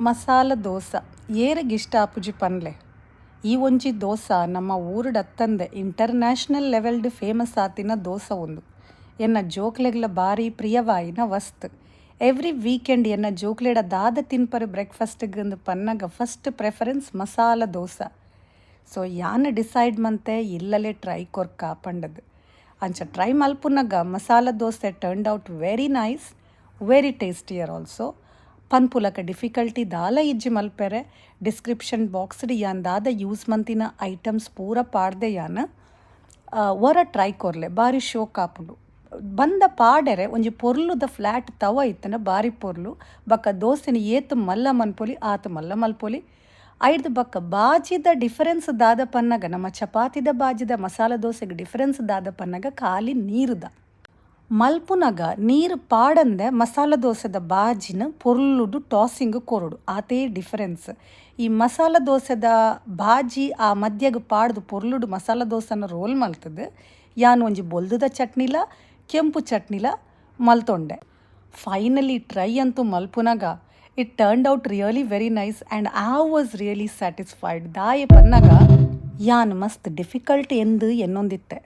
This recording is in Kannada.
ಮಸಾಲ ದೋಸೆ ಏರಿಗಿಷ್ಟ ಆಪುಜಿ ಪನ್ಲೆ ಈ ಒಂಜಿ ದೋಸೆ ನಮ್ಮ ಊರುಡತ್ತಂದೆ ಇಂಟರ್ನ್ಯಾಷನಲ್ ಲೆವೆಲ್ಡ್ ಫೇಮಸ್ ಆತಿನ ದೋಸೆ ಒಂದು ಎನ್ನ ಜೋಕ್ಲೆಗ್ಲ ಬಾರಿ ಪ್ರಿಯವಾಯಿನ ವಸ್ತು. ಎವ್ರಿ ವೀಕೆಂಡ್ ಎನ್ನ ಜೋಕ್ಲೆಡ ದಾದ ತಿನ್ಪರು ಬ್ರೇಕ್ಫಾಸ್ಟ್ಗಂದು ಪನ್ನಗ first preference masala dosa. So ಯಾನ್ ಡಿಸೈಡ್ ಮಂತೆ ಇಲ್ಲಲೇ ಟ್ರೈ ಕೊರ್ಕ ಪಂಡದು ಅಂಚ ಟ್ರೈ ಮಲ್ಪುನಗ masala dosa turned out very nice, very tastier also. ಪನ್ಪುಲಕ ಡಿಫಿಕಲ್ಟಿ ದಾಲ ಇಜ್ಜಿ ಮಲ್ಪೆರೆ ಡಿಸ್ಕ್ರಿಪ್ಷನ್ ಬಾಕ್ಸ್ಡ್ ಯಾನ್ ದಾದ ಯೂಸ್ ಮಂತಿನ ಐಟಮ್ಸ್ ಪೂರ ಪಾಡ್ದೆ ಯಾನ್ ವರ ಟ್ರೈ ಕೊರ್ಲೆ ಬಾರಿ ಶೋಕ್ ಆಪುಂಡು. ಬಂದ ಪಾಡೆರೆ ಒಂಜಿ ಪೊರ್ಲುದ ಫ್ಲ್ಯಾಟ್ ತವ ಇತ್ತನ ಬಾರಿ ಪೊರ್ಲು ಬಕ್ಕ ದೋಸೆನ ಏತು ಮಲ್ಲ ಮನ್ಪೊಲಿ ಆತು ಮಲ್ಲ ಮಲ್ಪೊಲಿ. ಐಡ್ದು ಬಕ್ಕ ಬಾಜಿದ ಡಿಫರೆನ್ಸ್ ದಾದ ಪನ್ನಗ ನಮ್ಮ ಚಪಾತಿದ ಬಾಜಿದ ಮಸಾಲ ದೋಸೆಗೆ ಡಿಫರೆನ್ಸ್ ದಾದ ಪನ್ನಗ ಖಾಲಿ ನೀರುದ ಮಲ್ಪುನಗ ನೀರು ಪಾಡಂದೆ ಮಸಾಲ ದೋಸೆದ ಬಾಜಿನ ಪೊರ್ಲುಡು ಟಾಸಿಂಗ್ ಕೊರಡು ಆತೇ ಡಿಫರೆನ್ಸ್. ಈ ಮಸಾಲ ದೋಸೆದ ಬಾಜಿ ಆ ಮಧ್ಯಗ ಪಾಡ್ದು ಪೊರ್ಲುಡು ಮಸಾಲ ದೋಸೆನ ರೋಲ್ ಮಲ್ತದೆ ಯಾನ್ ಒಂಜಿ ಬೊಲ್ದುದ ಚಟ್ನಿಲ ಕೆಂಪು ಚಟ್ನಿಲ ಮಲ್ತೊಂಡೆ. ಫೈನಲಿ ಟ್ರೈ ಅಂತೂ ಮಲ್ಪುನಗ it turned out really very nice and I was really satisfied. ದಾಯೆ ಪನ್ನಗ ಯಾನ್ ಮಸ್ತ್ ಡಿಫಿಕಲ್ಟ್ ಎಂದು ಎನ್ನೊಂದಿತ್ತೆ.